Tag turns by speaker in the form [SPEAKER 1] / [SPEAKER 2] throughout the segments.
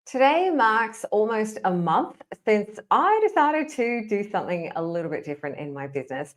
[SPEAKER 1] Today marks almost a month since I decided to do something a little bit different in my business.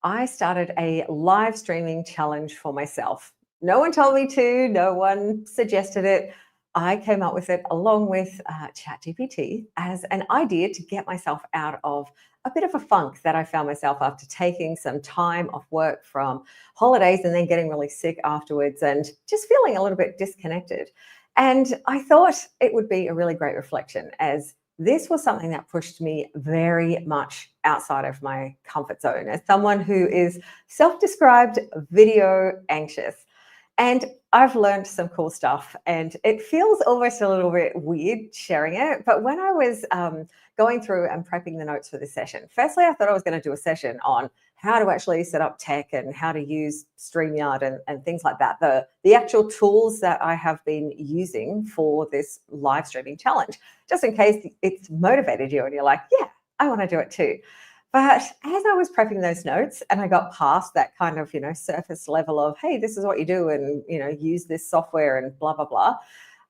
[SPEAKER 1] I started a live streaming challenge for myself. No one told me to, no one suggested it. I came up with it along with ChatGPT as an idea to get myself out of a bit of a funk that I found myself after taking some time off work from holidays and then getting really sick afterwards and just feeling a little bit disconnected. And I thought it would be a really great reflection as this was something that pushed me very much outside of my comfort zone as someone who is self described video anxious. And I've learned some cool stuff, and it feels almost a little bit weird sharing it. But when I was going through and prepping the notes for this session, firstly, I thought I was going to do a session on how to actually set up tech and how to use StreamYard and things like that. The actual tools that I have been using for this live streaming challenge, just in case it's motivated you and you're like, yeah, I want to do it too. But as I was prepping those notes and I got past that kind of, surface level of, hey, this is what you do and, use this software and blah, blah, blah,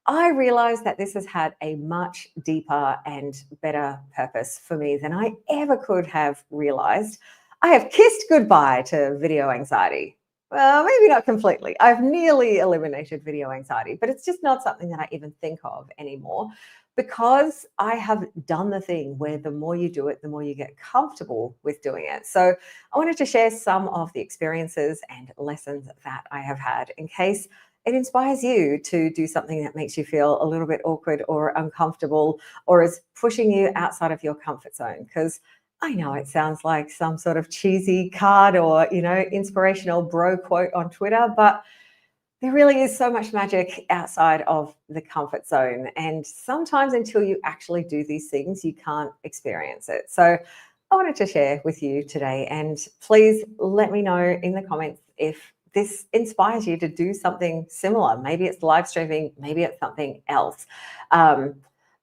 [SPEAKER 1] I realized that this has had a much deeper and better purpose for me than I ever could have realized. I have kissed goodbye to video anxiety. Well, maybe not completely. I've nearly eliminated video anxiety, but it's just not something that I even think of anymore because I have done the thing where the more you do it, the more you get comfortable with doing it. So I wanted to share some of the experiences and lessons that I have had in case it inspires you to do something that makes you feel a little bit awkward or uncomfortable or is pushing you outside of your comfort zone. Because I know it sounds like some sort of cheesy card or, inspirational bro quote on Twitter, but there really is so much magic outside of the comfort zone. And sometimes until you actually do these things, you can't experience it. So I wanted to share with you today. And please let me know in the comments if this inspires you to do something similar. Maybe it's live streaming, maybe it's something else. But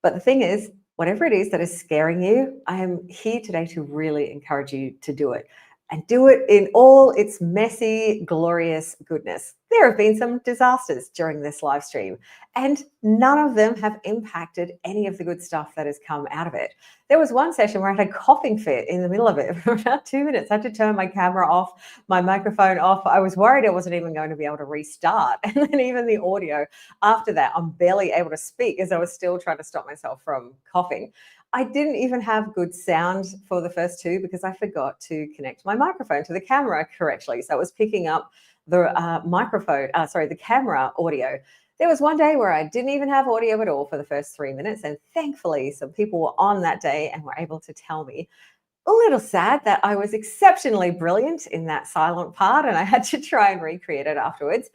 [SPEAKER 1] the thing is, whatever it is that is scaring you, I am here today to really encourage you to do it and do it in all its messy, glorious goodness. There have been some disasters during this live stream, and none of them have impacted any of the good stuff that has come out of it. There was one session where I had a coughing fit in the middle of it for about 2 minutes. I had to turn my camera off, my microphone off. I was worried I wasn't even going to be able to restart. And then even the audio after that, I'm barely able to speak as I was still trying to stop myself from coughing. I didn't even have good sound for the first two because I forgot to connect my microphone to the camera correctly. So it was picking up the the camera audio. There was one day where I didn't even have audio at all for the first 3 minutes. And thankfully, some people were on that day and were able to tell me. A little sad that I was exceptionally brilliant in that silent part and I had to try and recreate it afterwards.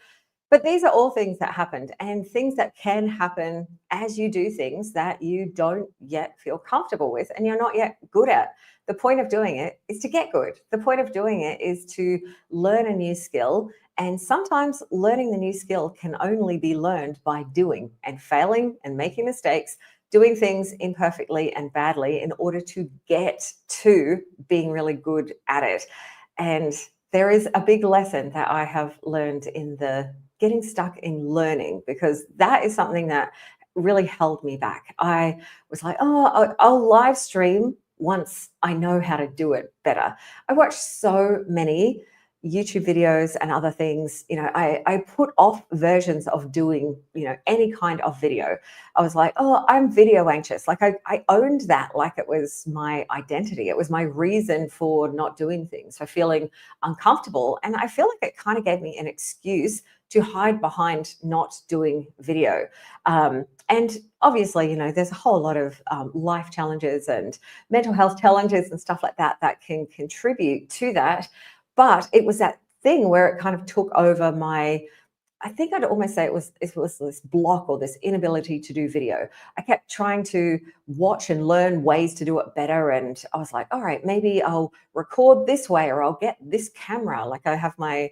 [SPEAKER 1] But these are all things that happened and things that can happen as you do things that you don't yet feel comfortable with and you're not yet good at. The point of doing it is to get good. The point of doing it is to learn a new skill. And sometimes learning the new skill can only be learned by doing and failing and making mistakes, doing things imperfectly and badly in order to get to being really good at it. And there is a big lesson that I have learned in the getting stuck in learning, because that is something that really held me back. I was like, oh, I'll live stream once I know how to do it better. I watched so many YouTube videos and other things. I put off versions of doing, any kind of video. I was like, oh, I'm video anxious. Like I owned that like it was my identity. It was my reason for not doing things, for feeling uncomfortable. And I feel like it kind of gave me an excuse to hide behind not doing video. And obviously, there's a whole lot of life challenges and mental health challenges and stuff like that that can contribute to that. But it was that thing where it kind of took over I think I'd almost say it was this block or this inability to do video. I kept trying to watch and learn ways to do it better. And I was like, all right, maybe I'll record this way or I'll get this camera. Like I have my,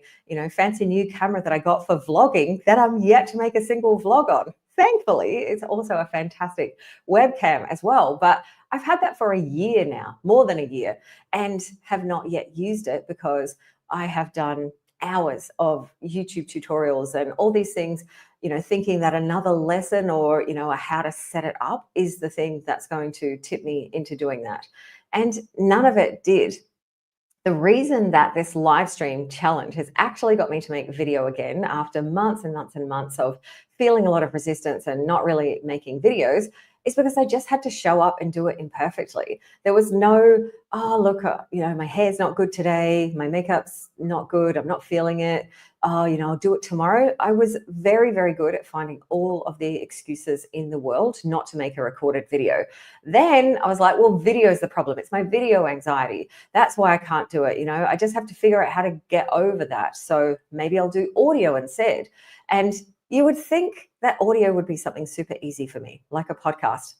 [SPEAKER 1] fancy new camera that I got for vlogging that I'm yet to make a single vlog on. Thankfully, it's also a fantastic webcam as well. But I've had that for a year now, more than a year, and have not yet used it because I have done hours of YouTube tutorials and all these things thinking that another lesson or, how to set it up is the thing that's going to tip me into doing that. And none of it did. The reason that this live stream challenge has actually got me to make video again after months and months and months of feeling a lot of resistance and not really making videos is because I just had to show up and do it imperfectly. There was no, oh, look, my hair's not good today, my makeup's not good, I'm not feeling it. Oh, I'll do it tomorrow. I was very, very good at finding all of the excuses in the world not to make a recorded video. Then I was like, well, video is the problem. It's my video anxiety. That's why I can't do it. I just have to figure out how to get over that. So maybe I'll do audio instead. And you would think that audio would be something super easy for me, like a podcast.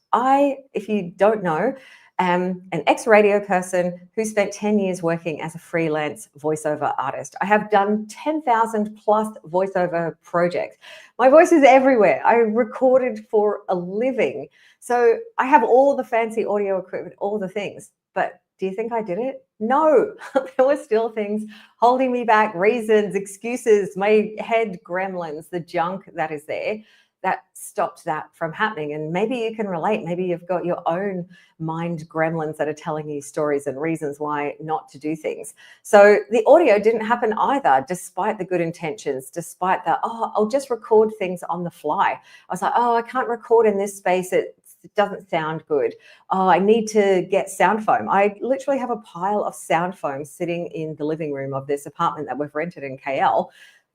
[SPEAKER 1] If you don't know, am an ex-radio person who spent 10 years working as a freelance voiceover artist. I have done 10,000 plus voiceover projects. My voice is everywhere. I recorded for a living. So I have all the fancy audio equipment, all the things. But do you think I did it? No, there were still things holding me back, reasons, excuses, my head gremlins, the junk that is there that stopped that from happening. And maybe you can relate. Maybe you've got your own mind gremlins that are telling you stories and reasons why not to do things. So the audio didn't happen either, despite the good intentions, despite the, I'll just record things on the fly. I was like, I can't record in this space. It doesn't sound good. I need to get sound foam. I literally have a pile of sound foam sitting in the living room of this apartment that we've rented in KL,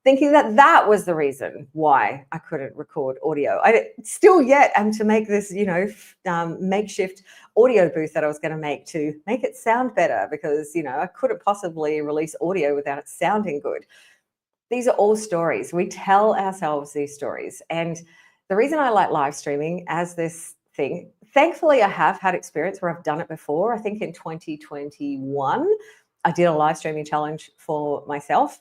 [SPEAKER 1] thinking that that was the reason why I couldn't record audio. I still yet am to make this, makeshift audio booth that I was going to make it sound better because, I couldn't possibly release audio without it sounding good. These are all stories. We tell ourselves these stories. And the reason I like live streaming as this thing, thankfully I have had experience where I've done it before. I think in 2021, I did a live streaming challenge for myself.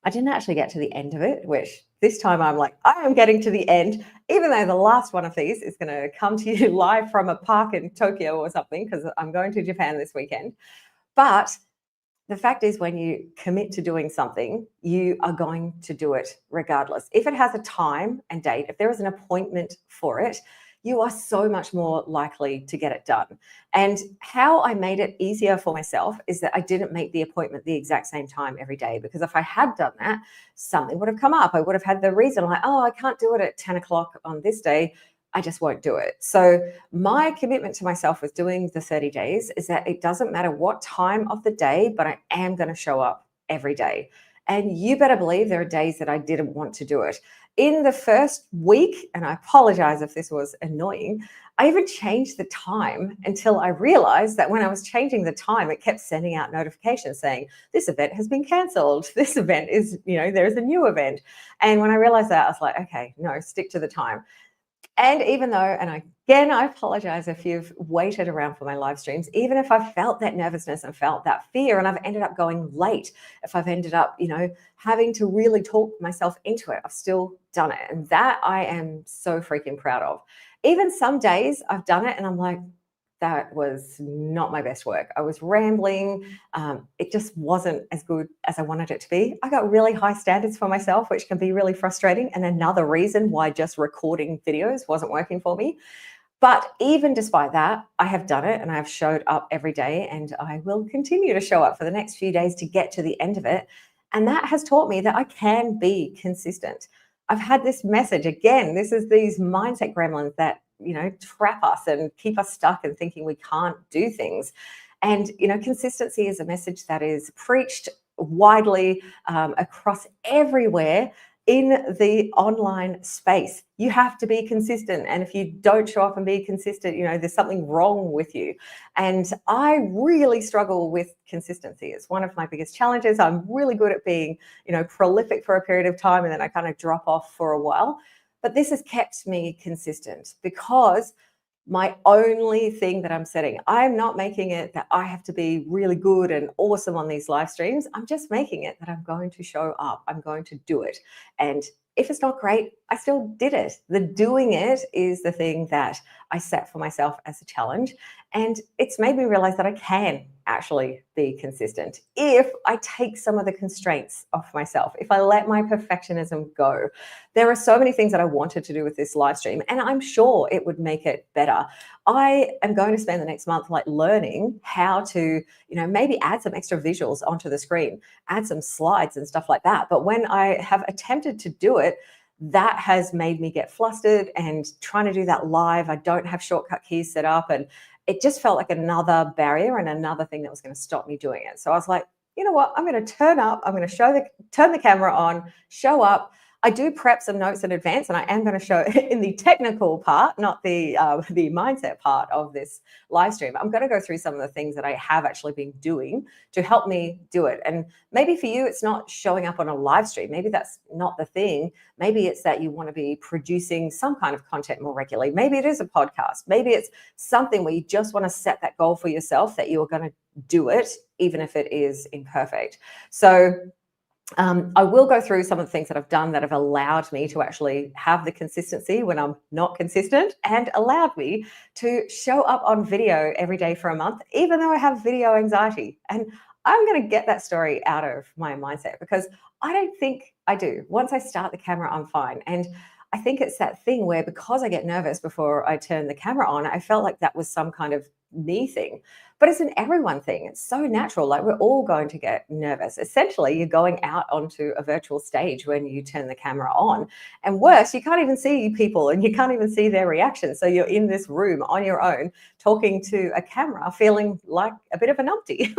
[SPEAKER 1] I didn't actually get to the end of it, which this time I'm like, I am getting to the end, even though the last one of these is going to come to you live from a park in Tokyo or something, because I'm going to Japan this weekend. But the fact is, when you commit to doing something, you are going to do it regardless. If it has a time and date, if there is an appointment for it, you are so much more likely to get it done. And how I made it easier for myself is that I didn't make the appointment the exact same time every day, because if I had done that, something would have come up. I would have had the reason like, I can't do it at 10 o'clock on this day. I just won't do it. So my commitment to myself with doing the 30 days is that it doesn't matter what time of the day, but I am going to show up every day. And you better believe there are days that I didn't want to do it. In the first week, and I apologize if this was annoying, I even changed the time until I realized that when I was changing the time, it kept sending out notifications saying, this event has been canceled. This event is, there's a new event. And when I realized that, I was like, okay, no, stick to the time. And even though, and again, I apologize if you've waited around for my live streams, even if I felt that nervousness and felt that fear and I've ended up going late, if I've ended up, having to really talk myself into it, I've still done it. And that I am so freaking proud of. Even some days I've done it and I'm like, that was not my best work. I was rambling. It just wasn't as good as I wanted it to be. I got really high standards for myself, which can be really frustrating. And another reason why just recording videos wasn't working for me. But even despite that, I have done it and I've showed up every day, and I will continue to show up for the next few days to get to the end of it. And that has taught me that I can be consistent. I've had this message again. This is these mindset gremlins that trap us and keep us stuck and thinking we can't do things. And, consistency is a message that is preached widely across everywhere in the online space. You have to be consistent. And if you don't show up and be consistent, there's something wrong with you. And I really struggle with consistency. It's one of my biggest challenges. I'm really good at being, prolific for a period of time, and then I kind of drop off for a while. But this has kept me consistent because my only thing that I'm setting, I'm not making it that I have to be really good and awesome on these live streams. I'm just making it that I'm going to show up. I'm going to do it. And if it's not great, I still did it. The doing it is the thing that I set for myself as a challenge. And it's made me realize that I can actually be consistent if I take some of the constraints off myself, if I let my perfectionism go. There are so many things that I wanted to do with this live stream, and I'm sure it would make it better. I am going to spend the next month like learning how to, maybe add some extra visuals onto the screen, add some slides and stuff like that. But when I have attempted to do it, that has made me get flustered, and trying to do that live, I don't have shortcut keys set up, and it just felt like another barrier and another thing that was going to stop me doing it. So I was like, you know what? I'm going to turn up. I'm going to turn the camera on, show up. I do prep some notes in advance, and I am going to show in the technical part, not the mindset part of this live stream. I'm going to go through some of the things that I have actually been doing to help me do it. And maybe for you, it's not showing up on a live stream. Maybe that's not the thing. Maybe it's that you want to be producing some kind of content more regularly. Maybe it is a podcast. Maybe it's something where you just want to set that goal for yourself that you are going to do it, even if it is imperfect. So I will go through some of the things that I've done that have allowed me to actually have the consistency when I'm not consistent, and allowed me to show up on video every day for a month, even though I have video anxiety. And I'm going to get that story out of my mindset, because I don't think I do. Once I start the camera, I'm fine. And I think it's that thing where, because I get nervous before I turn the camera on, I felt like that was some kind of me thing. But it's an everyone thing. It's so natural. Like, we're all going to get nervous. Essentially, you're going out onto a virtual stage when you turn the camera on. And worse, you can't even see people, and you can't even see their reactions. So you're in this room on your own, talking to a camera, feeling like a bit of a numpty.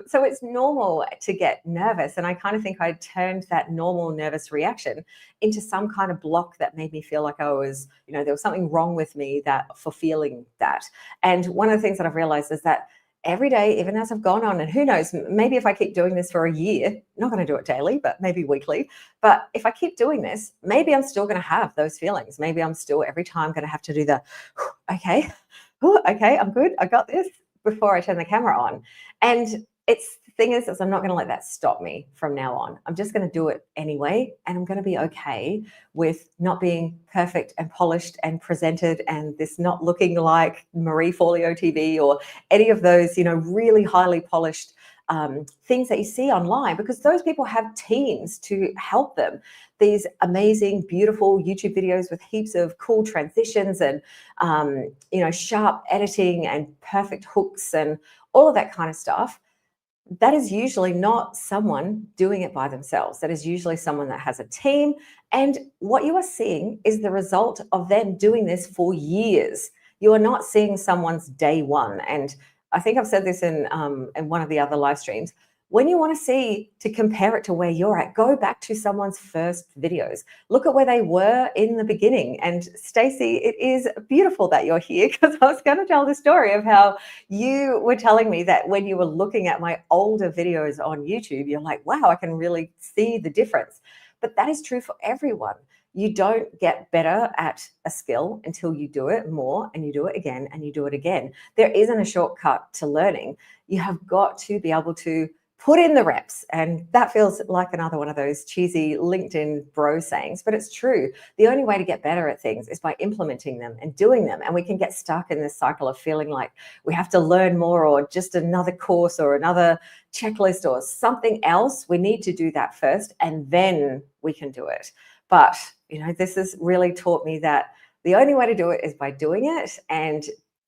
[SPEAKER 1] So it's normal to get nervous. And I kind of think I turned that normal nervous reaction into some kind of block that made me feel like I was, there was something wrong with me for feeling that. And one of the things that I've realized is that every day, even as I've gone on, and who knows, maybe if I keep doing this for a year, not going to do it daily, but maybe weekly. But if I keep doing this, maybe I'm still going to have those feelings. Maybe I'm still every time going to have to do the, okay, I'm good, I got this, before I turn the camera on. And the thing is I'm not going to let that stop me from now on. I'm just going to do it anyway, and I'm going to be okay with not being perfect and polished and presented, and this not looking like Marie Forleo TV or any of those, really highly polished things that you see online, because those people have teams to help them. These amazing, beautiful YouTube videos with heaps of cool transitions and, sharp editing and perfect hooks and all of that kind of stuff. That is usually not someone doing it by themselves. That is usually someone that has a team. And what you are seeing is the result of them doing this for years. You are not seeing someone's day one. And I think I've said this in one of the other live streams. When you want to compare it to where you're at, go back to someone's first videos. Look at where they were in the beginning. And Stacey, it is beautiful that you're here, because I was going to tell the story of how you were telling me that when you were looking at my older videos on YouTube, you're like, wow, I can really see the difference. But that is true for everyone. You don't get better at a skill until you do it more, and you do it again, and you do it again. There isn't a shortcut to learning. You have got to be able to put in the reps. And that feels like another one of those cheesy LinkedIn bro sayings, but it's true. The only way to get better at things is by implementing them and doing them. And we can get stuck in this cycle of feeling like we have to learn more, or just another course or another checklist or something else. We need to do that first, and then we can do it. But, this has really taught me that the only way to do it is by doing it, and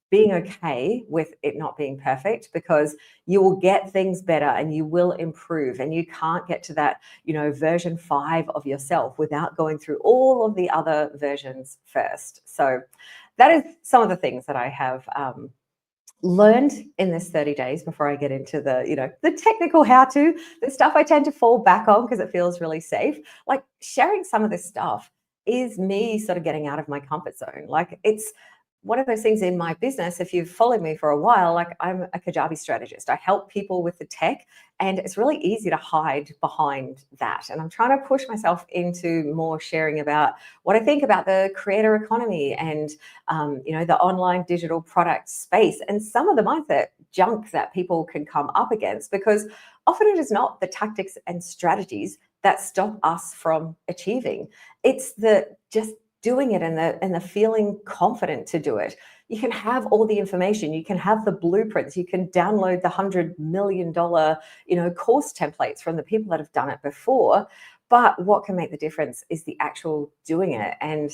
[SPEAKER 1] being okay with it not being perfect, because you will get things better and you will improve, and you can't get to that, version 5 of yourself without going through all of the other versions first. So that is some of the things that I have learned in this 30 days before I get into the technical how-to, the stuff I tend to fall back on because it feels really safe. Like, sharing some of this stuff is me sort of getting out of my comfort zone. Like, it's one of those things in my business. If you've followed me for a while, like, I'm a Kajabi strategist. I help people with the tech, and it's really easy to hide behind that. And I'm trying to push myself into more sharing about what I think about the creator economy and, the online digital product space, and some of the mindset junk that people can come up against, because often it is not the tactics and strategies that stop us from achieving. It's the just doing it and the feeling confident to do it. You can have all the information, you can have the blueprints, you can download the $100 million, course templates from the people that have done it before. But what can make the difference is the actual doing it. And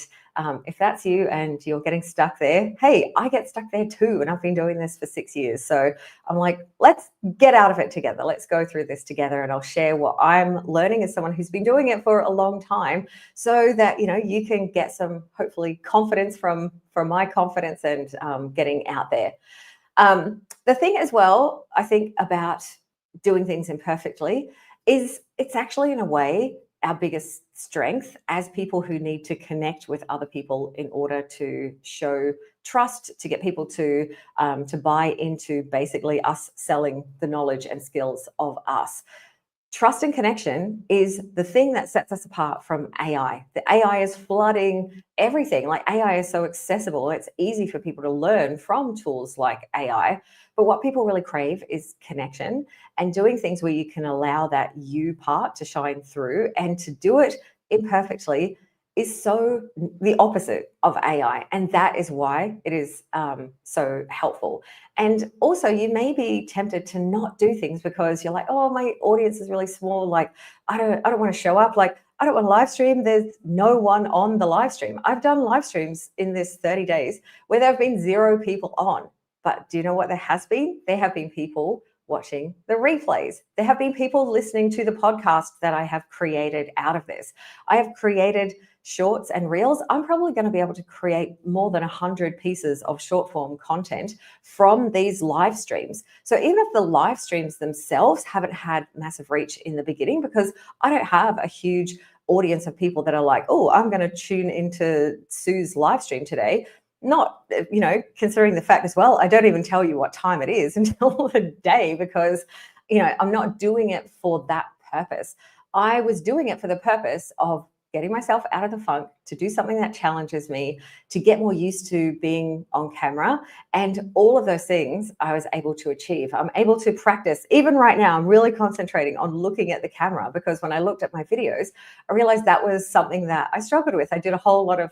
[SPEAKER 1] if that's you and you're getting stuck there, hey, I get stuck there too. And I've been doing this for 6 years. So I'm like, let's get out of it together. Let's go through this together. And I'll share what I'm learning as someone who's been doing it for a long time, so that, you can get some, hopefully, confidence from my confidence and getting out there. The thing as well, I think, about doing things imperfectly is it's actually, in a way, our biggest strength as people who need to connect with other people in order to show trust, to get people to buy into basically us selling the knowledge and skills of us. Trust and connection is the thing that sets us apart from AI. The AI is flooding everything. Like, AI is so accessible. It's easy for people to learn from tools like AI. But what people really crave is connection and doing things where you can allow that you part to shine through, and to do it imperfectly is so the opposite of AI. And that is why it is so helpful. And also, you may be tempted to not do things because you're like, oh, my audience is really small. Like, I don't want to show up. Like, I don't want to live stream. There's no one on the live stream. I've done live streams in this 30 days where there have been 0 people on. But do you know what there has been? There have been people watching the replays. There have been people listening to the podcast that I have created out of this. I have created shorts and reels. I'm probably going to be able to create more than 100 pieces of short form content from these live streams. So even if the live streams themselves haven't had massive reach in the beginning, because I don't have a huge audience of people that are like, oh, I'm going to tune into Sue's live stream today. Not, considering the fact as well, I don't even tell you what time it is until the day, because, I'm not doing it for that purpose. I was doing it for the purpose of getting myself out of the funk, to do something that challenges me, to get more used to being on camera. And all of those things I was able to achieve. I'm able to practice. Even right now, I'm really concentrating on looking at the camera, because when I looked at my videos, I realized that was something that I struggled with. I did a whole lot of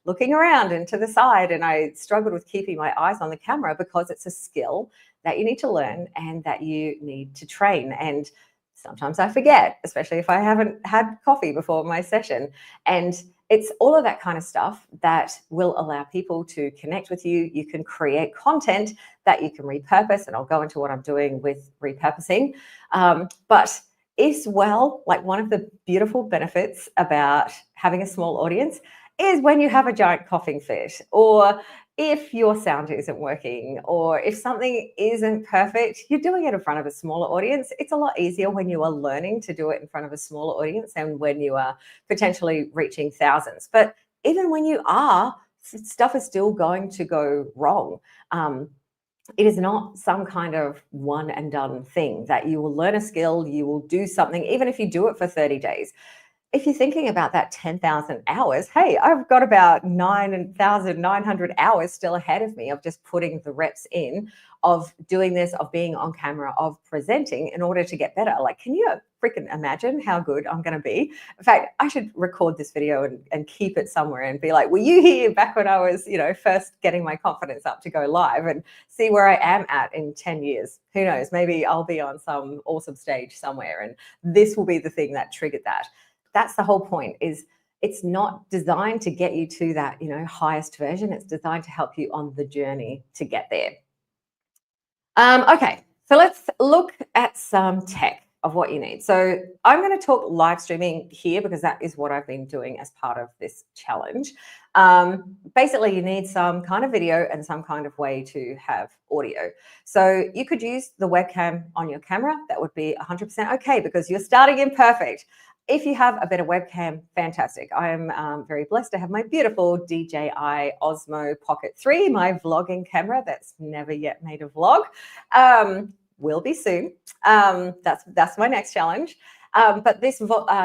[SPEAKER 1] looking around and to the side, and I struggled with keeping my eyes on the camera, because it's a skill that you need to learn and that you need to train. And sometimes I forget, especially if I haven't had coffee before my session. And it's all of that kind of stuff that will allow people to connect with you. You can create content that you can repurpose, and I'll go into what I'm doing with repurposing. But as well, one of the beautiful benefits about having a small audience is when you have a giant coughing fit, or if your sound isn't working, or if something isn't perfect, you're doing it in front of a smaller audience. It's a lot easier when you are learning to do it in front of a smaller audience and when you are potentially reaching thousands. But even when you are, stuff is still going to go wrong. It is not some kind of one and done thing that you will learn a skill, you will do something, even if you do it for 30 days. If you're thinking about that 10,000 hours, hey, I've got about 9,900 hours still ahead of me of just putting the reps in, of doing this, of being on camera, of presenting in order to get better. Can you freaking imagine how good I'm going to be? In fact, I should record this video and keep it somewhere and be like, were you here back when I was, first getting my confidence up to go live, and see where I am at in 10 years. Who knows? Maybe I'll be on some awesome stage somewhere, and this will be the thing that triggered that. That's the whole point. Is it's not designed to get you to that, highest version. It's designed to help you on the journey to get there. Okay, so let's look at some tech of what you need. So I'm going to talk live streaming here, because that is what I've been doing as part of this challenge. Basically, you need some kind of video and some kind of way to have audio. So you could use the webcam on your camera. That would be 100% okay, because you're starting imperfect. If you have a better webcam, fantastic. I am very blessed to have my beautiful DJI Osmo Pocket 3, my vlogging camera that's never yet made a vlog. Will be soon. That's my next challenge. But this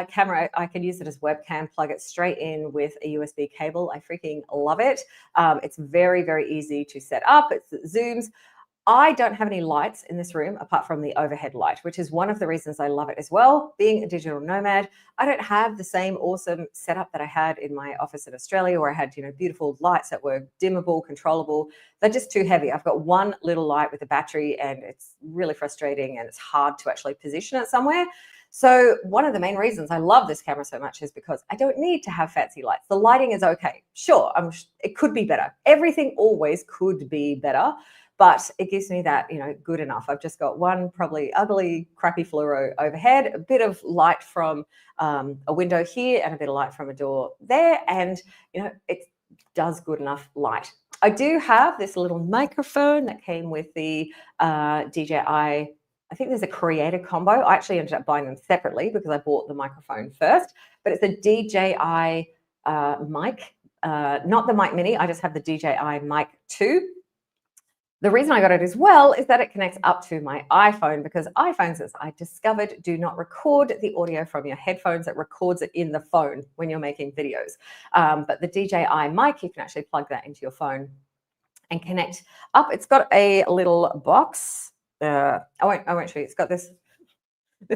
[SPEAKER 1] camera, I can use it as webcam, plug it straight in with a USB cable. I freaking love it. It's very, very easy to set up. It zooms. I don't have any lights in this room apart from the overhead light, which is one of the reasons I love it as well. Being a digital nomad, I don't have the same awesome setup that I had in my office in Australia, where I had, beautiful lights that were dimmable, controllable. They're just too heavy. I've got one little light with a battery, and it's really frustrating, and it's hard to actually position it somewhere. So one of the main reasons I love this camera so much is because I don't need to have fancy lights. The lighting is okay. Sure, it could be better. Everything always could be better, but it gives me that, good enough. I've just got one probably ugly, crappy fluoro overhead, a bit of light from a window here and a bit of light from a door there. And, it does good enough light. I do have this little microphone that came with the DJI. I think there's a creator combo. I actually ended up buying them separately because I bought the microphone first, but it's a DJI mic, not the Mic Mini. I just have the DJI Mic 2. The reason I got it as well is that it connects up to my iPhone, because iPhones, as I discovered, do not record the audio from your headphones. It records it in the phone when you're making videos. But the DJI mic, you can actually plug that into your phone and connect up. It's got a little box. I won't show you. It's got this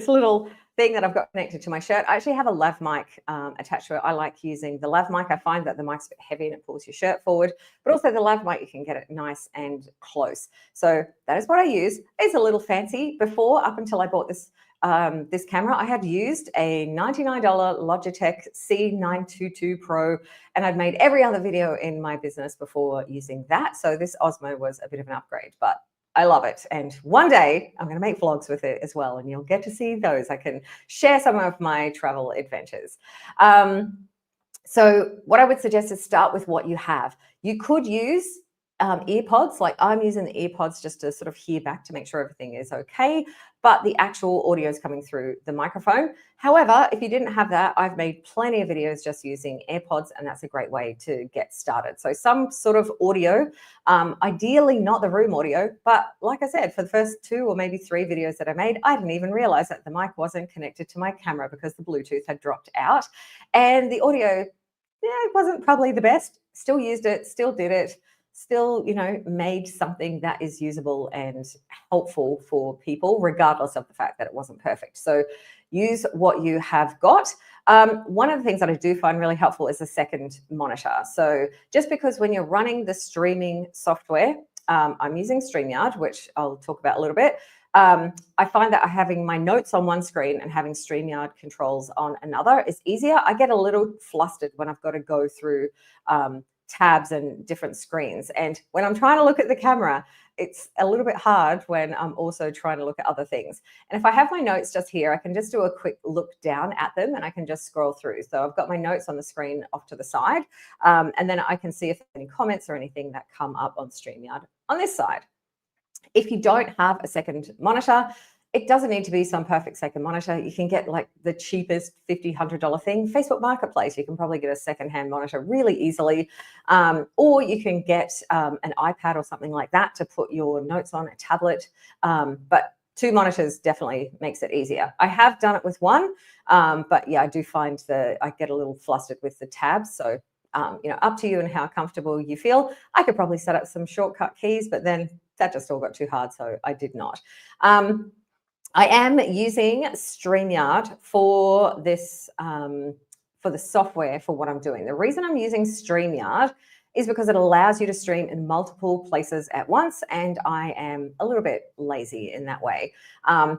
[SPEAKER 1] little thing that I've got connected to my shirt. I actually have a lav mic attached to it. I like using the lav mic. I find that the mic's a bit heavy and it pulls your shirt forward, but also the lav mic, you can get it nice and close. So that is what I use. It's a little fancy. Before, up until I bought this this camera, I had used a $99 Logitech C922 Pro, and I'd made every other video in my business before using that. So this Osmo was a bit of an upgrade, but I love it. And one day I'm going to make vlogs with it as well, and you'll get to see those. I can share some of my travel adventures. So what I would suggest is start with what you have. You could use earpods. Like I'm using the earpods just to sort of hear back to make sure everything is okay, but the actual audio is coming through the microphone. However, if you didn't have that, I've made plenty of videos just using AirPods, and that's a great way to get started. So some sort of audio, ideally not the room audio, but like I said, for the first 2 or maybe 3 videos that I made, I didn't even realize that the mic wasn't connected to my camera because the Bluetooth had dropped out, and the audio, it wasn't probably the best. Still used it, still did it, still, made something that is usable and helpful for people, regardless of the fact that it wasn't perfect. So use what you have got. One of the things that I do find really helpful is a second monitor. So just because when you're running the streaming software, I'm using StreamYard, which I'll talk about a little bit. I find that having my notes on one screen and having StreamYard controls on another is easier. I get a little flustered when I've got to go through tabs and different screens. And when I'm trying to look at the camera, it's a little bit hard when I'm also trying to look at other things. And if I have my notes just here, I can just do a quick look down at them and I can just scroll through. So I've got my notes on the screen off to the side, and then I can see if there's any comments or anything that come up on StreamYard on this side. If you don't have a second monitor, it doesn't need to be some perfect second monitor. You can get like the cheapest $50, $100 thing. Facebook Marketplace, you can probably get a secondhand monitor really easily. Or you can get an iPad or something like that to put your notes on, a tablet. But 2 monitors definitely makes it easier. I have done it with one, but yeah, I do find that I get a little flustered with the tabs. So, up to you and how comfortable you feel. I could probably set up some shortcut keys, but then that just all got too hard, so I did not. I am using StreamYard for this, for the software for what I'm doing. The reason I'm using StreamYard is because it allows you to stream in multiple places at once, and I am a little bit lazy in that way. I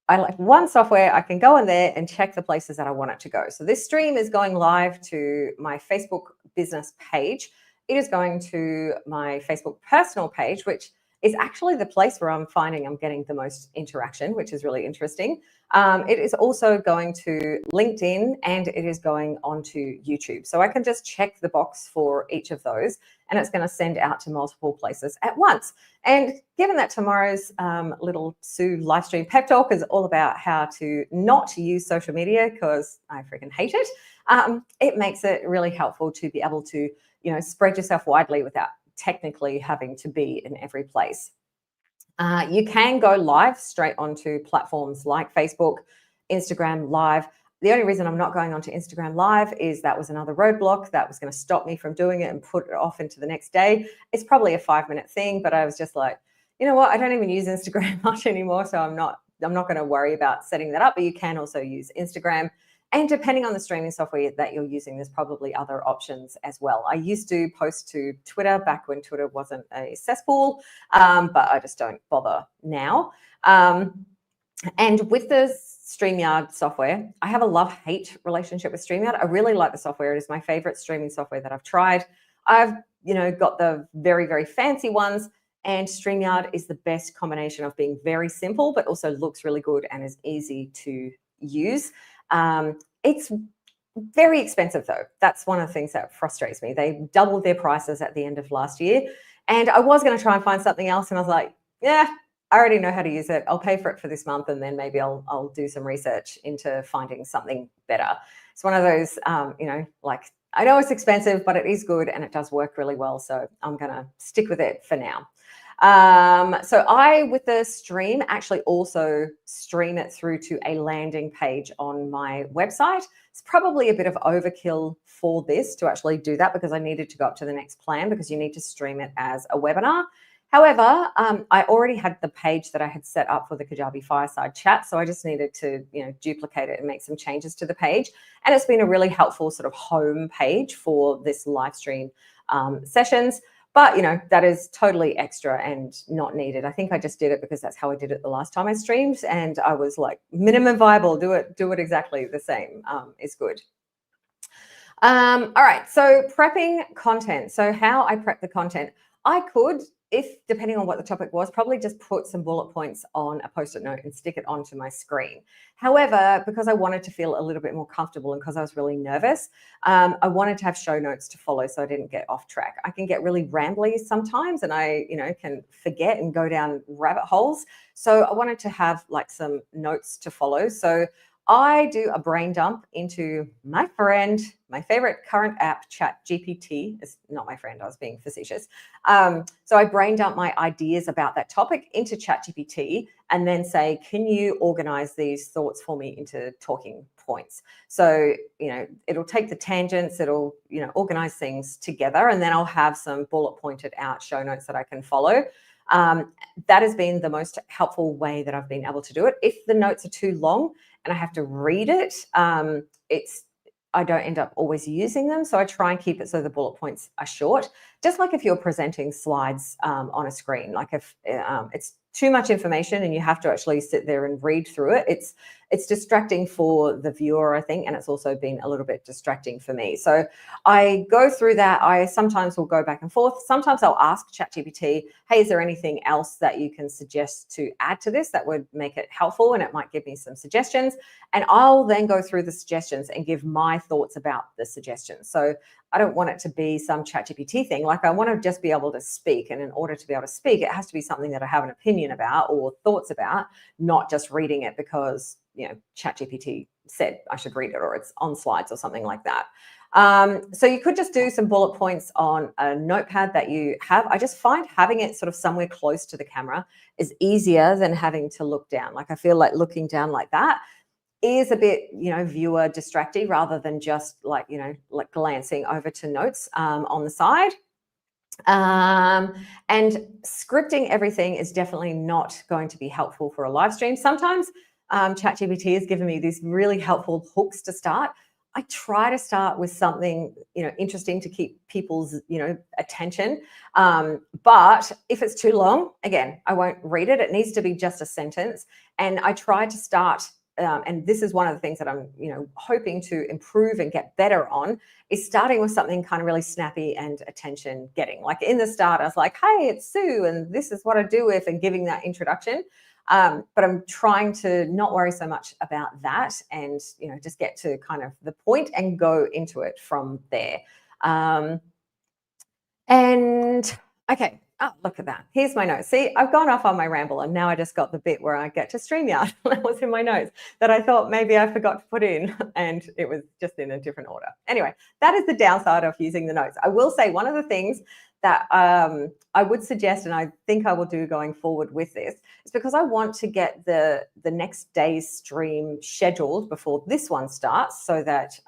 [SPEAKER 1] like one software, I can go in there and check the places that I want it to go. So this stream is going live to my Facebook business page. It is going to my Facebook personal page, which is actually the place where I'm finding I'm getting the most interaction, which is really interesting. It is also going to LinkedIn, and it is going onto YouTube. So I can just check the box for each of those, and it's going to send out to multiple places at once. And given that tomorrow's little Sue live stream pep talk is all about how to not use social media because I freaking hate it, it makes it really helpful to be able to, spread yourself widely without technically having to be in every place. You can go live straight onto platforms like Facebook, Instagram Live. The only reason I'm not going onto Instagram Live is that was another roadblock that was going to stop me from doing it and put it off into the next day. It's probably a 5-minute thing, but I was just like, you know what, I don't even use Instagram much anymore, so I'm not going to worry about setting that up, but you can also use Instagram. And depending on the streaming software that you're using, there's probably other options as well. I used to post to Twitter back when Twitter wasn't a cesspool, but I just don't bother now. And with the StreamYard software, I have a love-hate relationship with StreamYard. I really like the software. It is my favorite streaming software that I've tried. I've, got the very, very fancy ones, and StreamYard is the best combination of being very simple, but also looks really good and is easy to use. It's very expensive though. That's one of the things that frustrates me. They doubled their prices at the end of last year, and I was going to try and find something else, and I was like, yeah, I already know how to use it. I'll pay for it for this month, and then maybe I'll do some research into finding something better. It's one of those, like, I know it's expensive, but it is good and it does work really well. So I'm going to stick with it for now. So I, with the stream, actually also stream it through to a landing page on my website. It's probably a bit of overkill for this to actually do that, because I needed to go up to the next plan, because you need to stream it as a webinar. However, I already had the page that I had set up for the Kajabi Fireside Chat, so I just needed to, duplicate it and make some changes to the page. And it's been a really helpful sort of home page for this live stream sessions. But, that is totally extra and not needed. I think I just did it because that's how I did it the last time I streamed, and I was like, minimum viable, do it exactly the same is good. All right, so prepping content. So how I prep the content, I could, if depending on what the topic was, probably just put some bullet points on a post-it note and stick it onto my screen. However, because I wanted to feel a little bit more comfortable and because I was really nervous, I wanted to have show notes to follow so I didn't get off track. I can get really rambly sometimes, and I, can forget and go down rabbit holes. So I wanted to have like some notes to follow. So I do a brain dump into my friend, my favorite current app, ChatGPT. It's not my friend, I was being facetious. So I brain dump my ideas about that topic into ChatGPT and then say, can you organize these thoughts for me into talking points? So, it'll take the tangents, it'll, organize things together, and then I'll have some bullet pointed out show notes that I can follow. That has been the most helpful way that I've been able to do it. If the notes are too long and I have to read it, I don't end up always using them. So I try and keep it so the bullet points are short, just like if you're presenting slides on a screen. Like if it's too much information and you have to actually sit there and read through it, it's distracting for the viewer, I think, and it's also been a little bit distracting for me. So I go through that. I sometimes will go back and forth. Sometimes I'll ask ChatGPT, hey, is there anything else that you can suggest to add to this that would make it helpful? And it might give me some suggestions. And I'll then go through the suggestions and give my thoughts about the suggestions. So I don't want it to be some ChatGPT thing. Like, I want to just be able to speak. And in order to be able to speak, it has to be something that I have an opinion about or thoughts about, not just reading it because, ChatGPT said I should read it or it's on slides or something like that. So you could just do some bullet points on a notepad that you have. I just find having it sort of somewhere close to the camera is easier than having to look down. Like, I feel like looking down like that is a bit, viewer distracting rather than just like glancing over to notes on the side. And scripting everything is definitely not going to be helpful for a live stream. Sometimes ChatGPT has given me these really helpful hooks to start. I try to start with something, interesting to keep people's, attention. But if it's too long, again, I won't read it. It needs to be just a sentence. And I try to start, and this is one of the things that I'm, hoping to improve and get better on, is starting with something kind of really snappy and attention getting. Like in the start, I was like, hey, it's Sue, and this is what I do with, and giving that introduction. But I'm trying to not worry so much about that and, just get to kind of the point and go into it from there. And okay, oh, look at that. Here's my notes. See, I've gone off on my ramble and now I just got the bit where I get to StreamYard. That was in my notes that I thought maybe I forgot to put in, and it was just in a different order. Anyway, that is the downside of using the notes. I will say one of the things that I would suggest, and I think I will do going forward with this, is because I want to get the next day's stream scheduled before this one starts, so that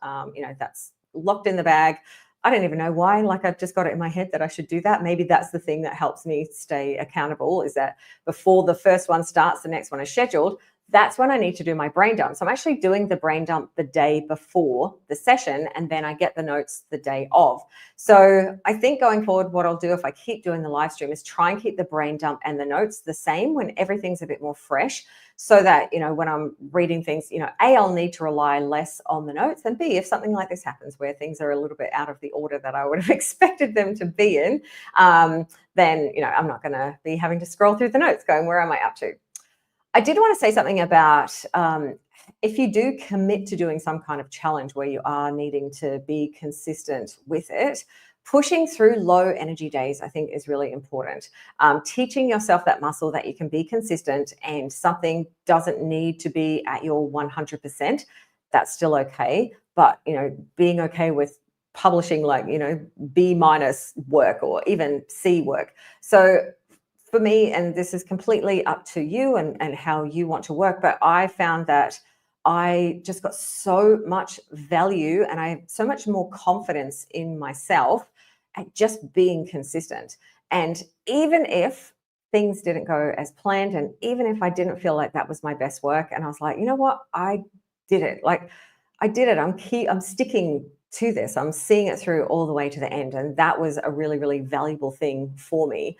[SPEAKER 1] that's locked in the bag. I don't even know why. Like, I've just got it in my head that I should do that. Maybe that's the thing that helps me stay accountable, is that before the first one starts, the next one is scheduled. That's when I need to do my brain dump. So I'm actually doing the brain dump the day before the session, and then I get the notes the day of. So I think going forward, what I'll do if I keep doing the live stream is try and keep the brain dump and the notes the same when everything's a bit more fresh, so that, when I'm reading things, A, I'll need to rely less on the notes, and B, if something like this happens where things are a little bit out of the order that I would have expected them to be in, then, I'm not going to be having to scroll through the notes going, where am I up to? I did want to say something about if you do commit to doing some kind of challenge where you are needing to be consistent with it, pushing through low energy days, I think, is really important. Teaching yourself that muscle that you can be consistent, and something doesn't need to be at your 100%. That's still okay. But, being okay with publishing like, B- work or even C work. So for me, and this is completely up to you and how you want to work, but I found that I just got so much value and I have so much more confidence in myself at just being consistent. And even if things didn't go as planned, and even if I didn't feel like that was my best work, and I was like, you know what, I did it. Like, I did it. I'm sticking to this. I'm seeing it through all the way to the end. And that was a really, really valuable thing for me.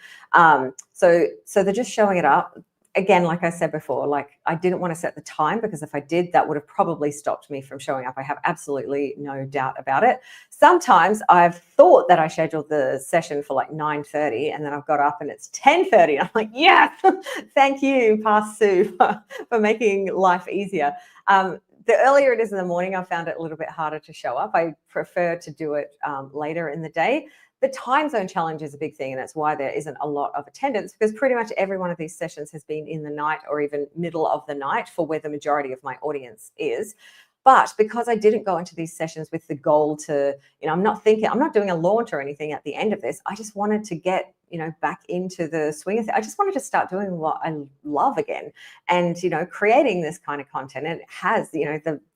[SPEAKER 1] So they're just showing it up. Again, like I said before, like, I didn't want to set the time, because if I did, that would have probably stopped me from showing up. I have absolutely no doubt about it. Sometimes I've thought that I scheduled the session for like 9:30, and then I've got up and it's 10:30. I'm like, yes, thank you, Past Sue, for making life easier. The earlier it is in the morning, I found it a little bit harder to show up. I prefer to do it later in the day. The time zone challenge is a big thing, and that's why there isn't a lot of attendance, because pretty much every one of these sessions has been in the night or even middle of the night for where the majority of my audience is. But because I didn't go into these sessions with the goal to, I'm not doing a launch or anything at the end of this. I just wanted to get, back into the swing of things. I just wanted to start doing what I love again, and, creating this kind of content. And it has,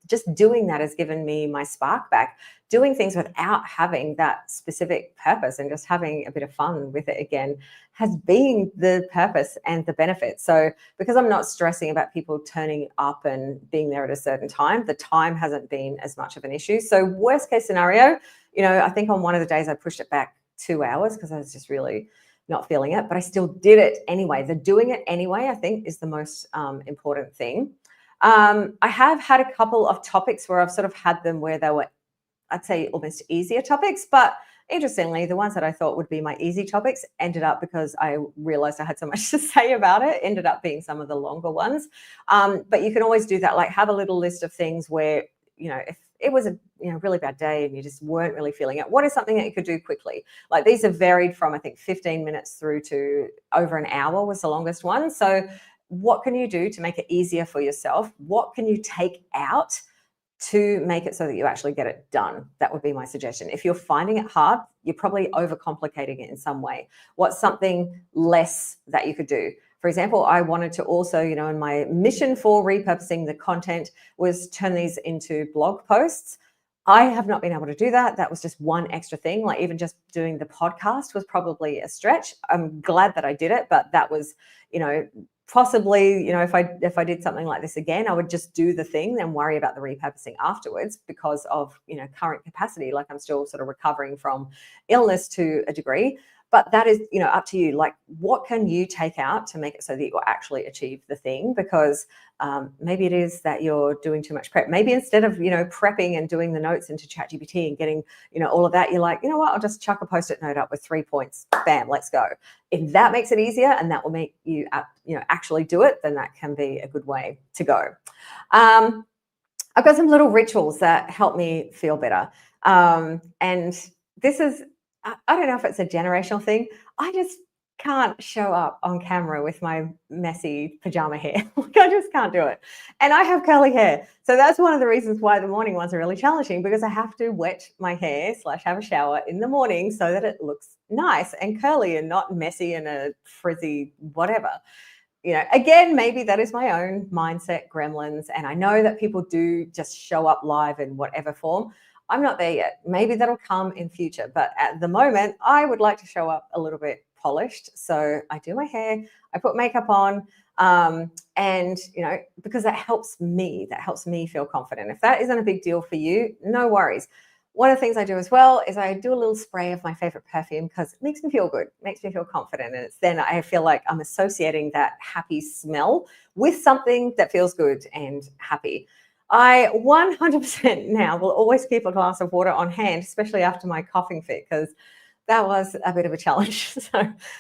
[SPEAKER 1] just doing that has given me my spark back. Doing things without having that specific purpose and just having a bit of fun with it again has been the purpose and the benefit. So because I'm not stressing about people turning up and being there at a certain time, the time hasn't been as much of an issue. So worst case scenario, I think on one of the days I pushed it back 2 hours because I was just really not feeling it, but I still did it anyway. The doing it anyway, I think, is the most important thing. I have had a couple of topics where I've sort of had them where they were, I'd say, almost easier topics, but interestingly, the ones that I thought would be my easy topics ended up, because I realized I had so much to say about it, ended up being some of the longer ones. But you can always do that, like have a little list of things where, if it was a really bad day and you just weren't really feeling it, what is something that you could do quickly? Like, these have varied from, I think, 15 minutes through to over an hour was the longest one. So what can you do to make it easier for yourself? What can you take out to make it so that you actually get it done? That would be my suggestion. If you're finding it hard, you're probably overcomplicating it in some way. What's something less that you could do? For example, I wanted to also, in my mission for repurposing the content was turn these into blog posts. I have not been able to do that. That was just one extra thing. Like, even just doing the podcast was probably a stretch. I'm glad that I did it, but that was, possibly, if I did something like this again, I would just do the thing, then worry about the repurposing afterwards, because of, current capacity. Like, I'm still sort of recovering from illness to a degree. But that is, up to you. Like, what can you take out to make it so that you actually achieve the thing? Because maybe it is that you're doing too much prep. Maybe instead of, prepping and doing the notes into ChatGPT and getting, all of that, you're like, you know what, I'll just chuck a Post-it note up with 3 points. Bam, let's go. If that makes it easier and that will make you, actually do it, then that can be a good way to go. I've got some little rituals that help me feel better. And this is, I don't know if it's a generational thing. I just can't show up on camera with my messy pajama hair. Like, I just can't do it. And I have curly hair. So that's one of the reasons why the morning ones are really challenging, because I have to wet my hair / have a shower in the morning so that it looks nice and curly and not messy and a frizzy whatever. Again, maybe that is my own mindset gremlins. And I know that people do just show up live in whatever form. I'm not there yet. Maybe that'll come in future. But at the moment, I would like to show up a little bit polished. So I do my hair, I put makeup on, and because that helps me feel confident. If that isn't a big deal for you, no worries. One of the things I do as well is I do a little spray of my favorite perfume because it makes me feel good, makes me feel confident. And it's then I feel like I'm associating that happy smell with something that feels good and happy. I 100% now will always keep a glass of water on hand, especially after my coughing fit, because that was a bit of a challenge.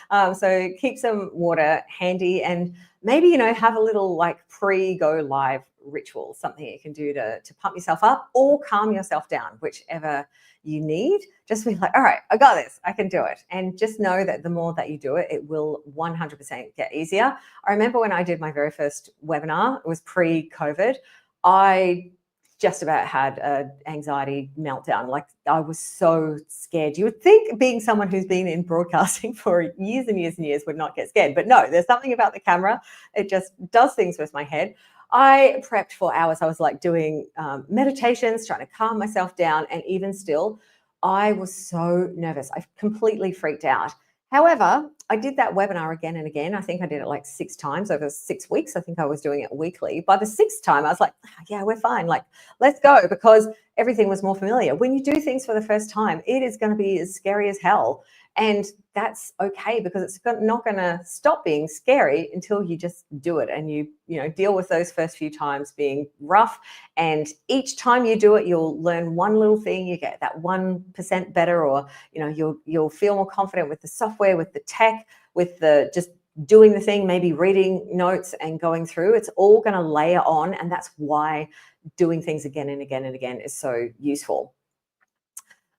[SPEAKER 1] So keep some water handy, and maybe, have a little like pre-go live ritual, something you can do to pump yourself up or calm yourself down, whichever you need. Just be like, all right, I got this, I can do it. And just know that the more that you do it, it will 100% get easier. I remember when I did my very first webinar, it was pre-COVID. I just about had an anxiety meltdown. Like, I was so scared. You would think being someone who's been in broadcasting for years and years and years would not get scared. But no, there's something about the camera. It just does things with my head. I prepped for hours. I was like doing meditations, trying to calm myself down. And even still, I was so nervous. I completely freaked out. However, I did that webinar again and again. I think I did it like 6 times over 6 weeks. I think I was doing it weekly. By the 6th time, I was like, yeah, we're fine. Like, let's go, because everything was more familiar. When you do things for the first time, it is going to be as scary as hell. And that's okay, because it's not going to stop being scary until you just do it and you deal with those first few times being rough. And each time you do it, you'll learn one little thing. You get that 1% better, or you'll feel more confident with the software, with the tech, with the just doing the thing, maybe reading notes and going through. It's all going to layer on, and that's why doing things again and again and again is so useful.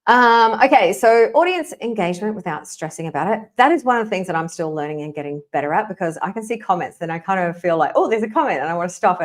[SPEAKER 1] Okay, so audience engagement without stressing about it. That is one of the things that I'm still learning and getting better at, because I can see comments and I kind of feel like, oh, there's a comment, and I want to stop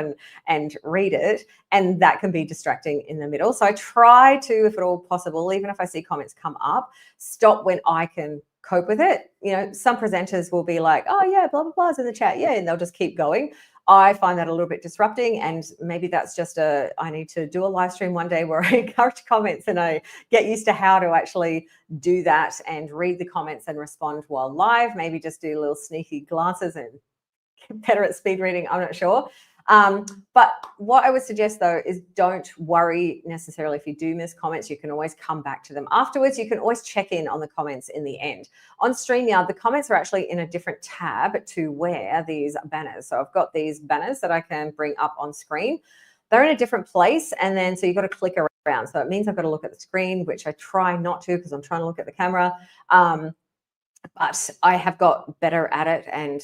[SPEAKER 1] and read it. And that can be distracting in the middle. So I try to, if at all possible, even if I see comments come up, stop when I can cope with it. Some presenters will be like, oh yeah, blah, blah, blah's in the chat. Yeah, and they'll just keep going. I find that a little bit disrupting, and maybe that's just I need to do a live stream one day where I encourage comments and I get used to how to actually do that and read the comments and respond while live. Maybe just do little sneaky glances and get better at speed reading. I'm not sure. But what I would suggest, though, is don't worry necessarily if you do miss comments. You can always come back to them afterwards. You can always check in on the comments in the end. On StreamYard, the comments are actually in a different tab to where these banners. So I've got these banners that I can bring up on screen. They're in a different place, and then so you've got to click around. So it means I've got to look at the screen, which I try not to because I'm trying to look at the camera. But I have got better at it, and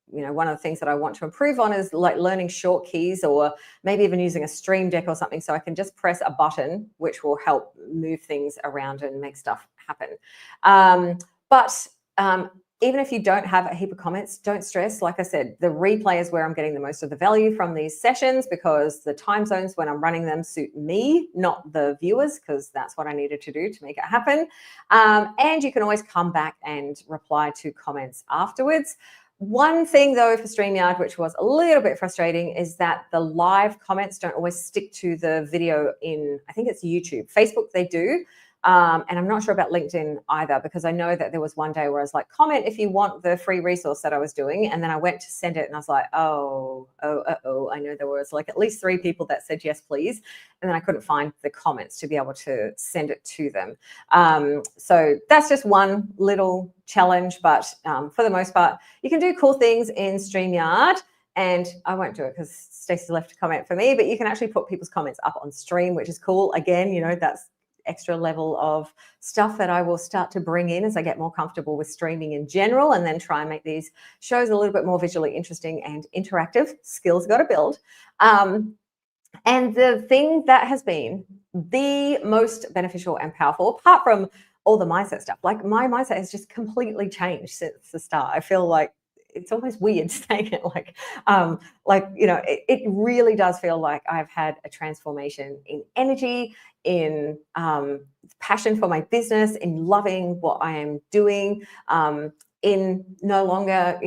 [SPEAKER 1] one of the things that I want to improve on is like learning short keys, or maybe even using a stream deck or something, so I can just press a button, which will help move things around and make stuff happen. But even if you don't have a heap of comments, don't stress. Like I said, the replay is where I'm getting the most of the value from these sessions, because the time zones when I'm running them suit me, not the viewers, because that's what I needed to do to make it happen. And you can always come back and reply to comments afterwards. One thing, though, for StreamYard, which was a little bit frustrating, is that the live comments don't always stick to the video in, I think it's YouTube. Facebook, they do. And I'm not sure about LinkedIn either, because I know that there was one day where I was like, comment if you want the free resource that I was doing. And then I went to send it and I was like, I know there was like at least 3 people that said, yes, please. And then I couldn't find the comments to be able to send it to them. So that's just one little challenge. But for the most part, you can do cool things in StreamYard. And I won't do it because Stacey left a comment for me, but you can actually put people's comments up on stream, which is cool. Again, that's extra level of stuff that I will start to bring in as I get more comfortable with streaming in general, and then try and make these shows a little bit more visually interesting and interactive. Skills got to build. And the thing that has been the most beneficial and powerful, apart from all the mindset stuff, like my mindset has just completely changed since the start. I feel like it's almost weird saying it, it really does feel like I've had a transformation in energy, in passion for my business, in loving what I am doing, in no longer,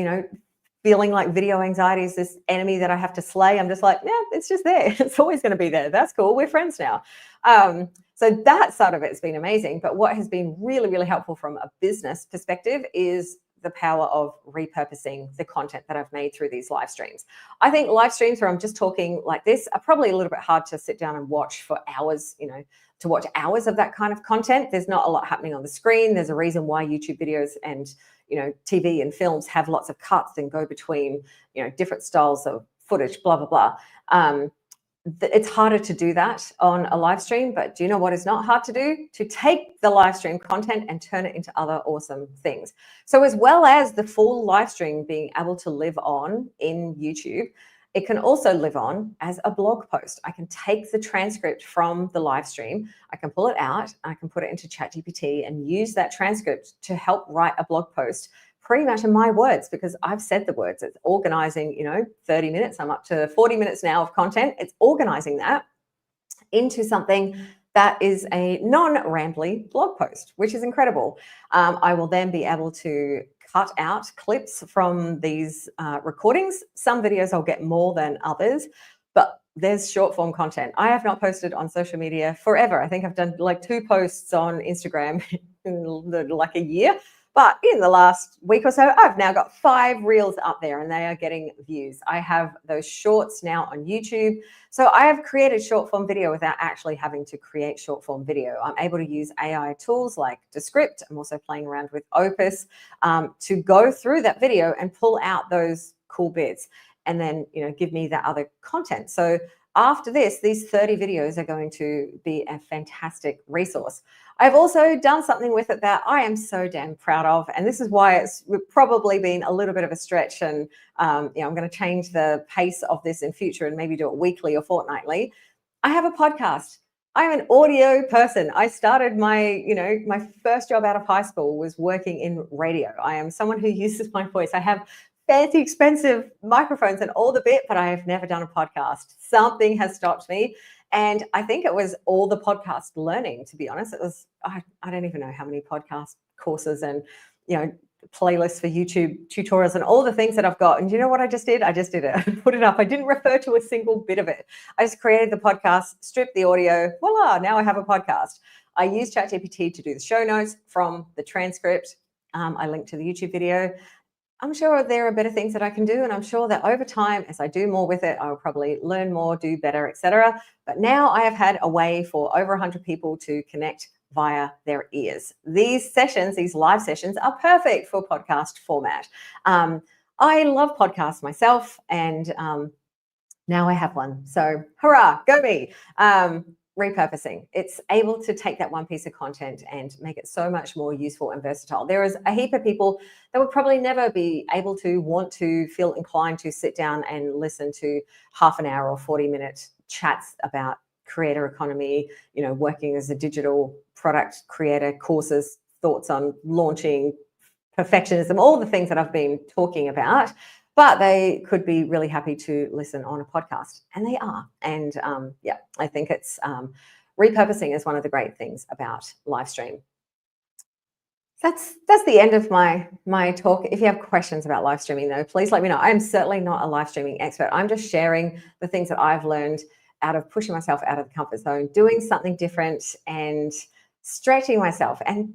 [SPEAKER 1] feeling like video anxiety is this enemy that I have to slay. I'm just like, yeah, it's just there. It's always going to be there. That's cool. We're friends now. So that side of it's been amazing. But what has been really, really helpful from a business perspective is the power of repurposing the content that I've made through these live streams. I think live streams where I'm just talking like this are probably a little bit hard to sit down and watch for hours, to watch hours of that kind of content. There's not a lot happening on the screen. There's a reason why YouTube videos and, TV and films have lots of cuts and go between, different styles of footage, blah, blah, blah. It's harder to do that on a live stream, but do you know what is not hard to do? To take the live stream content and turn it into other awesome things. So as well as the full live stream being able to live on in YouTube, it can also live on as a blog post. I can take the transcript from the live stream, I can pull it out, I can put it into ChatGPT and use that transcript to help write a blog post pretty much in my words, because I've said the words. It's organizing, 30 minutes. I'm up to 40 minutes now of content. It's organizing that into something that is a non-rambly blog post, which is incredible. I will then be able to cut out clips from these recordings. Some videos I'll get more than others, but there's short form content. I have not posted on social media forever. I think I've done like 2 posts on Instagram in like a year. But in the last week or so, I've now got 5 reels up there and they are getting views. I have those shorts now on YouTube. So I have created short form video without actually having to create short form video. I'm able to use AI tools like Descript. I'm also playing around with Opus to go through that video and pull out those cool bits and then, give me that other content. So after this, these 30 videos are going to be a fantastic resource. I've also done something with it that I am so damn proud of. And this is why it's probably been a little bit of a stretch. And, I'm going to change the pace of this in future and maybe do it weekly or fortnightly. I have a podcast. I'm an audio person. I started my first job out of high school was working in radio. I am someone who uses my voice. I have fancy, expensive microphones and all the bit, but I have never done a podcast. Something has stopped me. And I think it was all the podcast learning, to be honest. It was, I don't even know how many podcast courses and, playlists for YouTube tutorials and all the things that I've got. And you know what I just did? I just did it. I put it up. I didn't refer to a single bit of it. I just created the podcast, stripped the audio. Voila, now I have a podcast. I use ChatGPT to do the show notes from the transcript. I linked to the YouTube video. I'm sure there are better things that I can do. And I'm sure that over time, as I do more with it, I will probably learn more, do better, etc. But now I have had a way for over 100 people to connect via their ears. These sessions, these live sessions are perfect for podcast format. I love podcasts myself and now I have one. So hurrah, go me. Repurposing. It's able to take that one piece of content and make it so much more useful and versatile. There is a heap of people that would probably never be able to want to feel inclined to sit down and listen to half an hour or 40-minute chats about creator economy, working as a digital product creator, courses, thoughts on launching, perfectionism, all the things that I've been talking about. But they could be really happy to listen on a podcast, and they are. And I think it's repurposing is one of the great things about live stream. That's the end of my talk. If you have questions about live streaming, though, please let me know. I'm certainly not a live streaming expert. I'm just sharing the things that I've learned out of pushing myself out of the comfort zone, doing something different, and stretching myself. And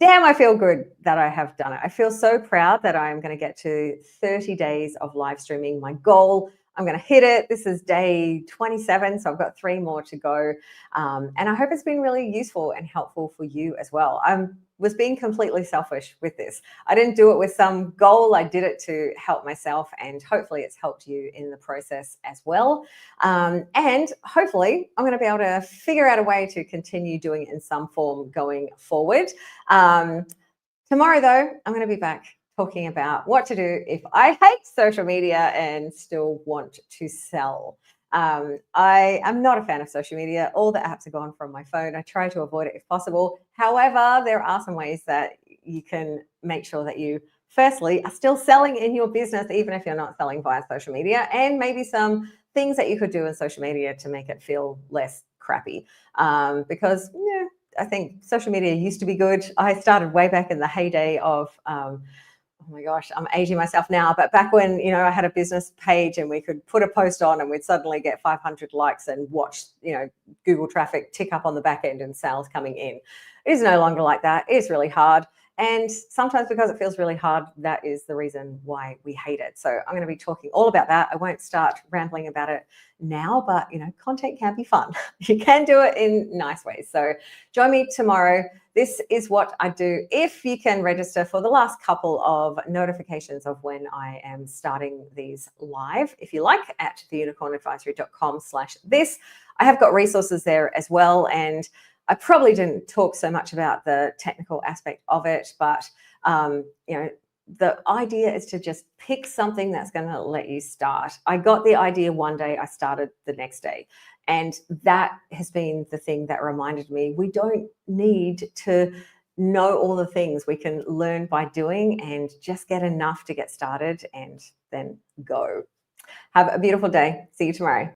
[SPEAKER 1] damn, I feel good that I have done it. I feel so proud that I'm going to get to 30 days of live streaming. My goal, I'm going to hit it. This is day 27, so I've got 3 more to go. And I hope it's been really useful and helpful for you as well. I was being completely selfish with this. I didn't do it with some goal. I did it to help myself, and hopefully it's helped you in the process as well. And hopefully I'm going to be able to figure out a way to continue doing it in some form going forward. Tomorrow, though, I'm going to be back talking about what to do if I hate social media and still want to sell. I am not a fan of social media. All the apps are gone from my phone. I try to avoid it if possible. However, there are some ways that you can make sure that you, firstly, are still selling in your business, even if you're not selling via social media, and maybe some things that you could do in social media to make it feel less crappy. Because I think social media used to be good. I started way back in the heyday of my gosh, I'm aging myself now, but back when, I had a business page and we could put a post on and we'd suddenly get 500 likes and watch, Google traffic tick up on the back end and sales coming in. It is no longer like that. It's really hard. And sometimes because it feels really hard, that is the reason why we hate it. So I'm going to be talking all about that. I won't start rambling about it now, but content can be fun. You can do it in nice ways. So join me tomorrow. This is what I do. If you can register for the last couple of notifications of when I am starting these live, if you like, at theunicornadvisory.com/this. I have got resources there as well. And I probably didn't talk so much about the technical aspect of it, but the idea is to just pick something that's going to let you start. I got the idea one day, I started the next day. And that has been the thing that reminded me we don't need to know all the things. We can learn by doing and just get enough to get started and then go. Have a beautiful day. See you tomorrow.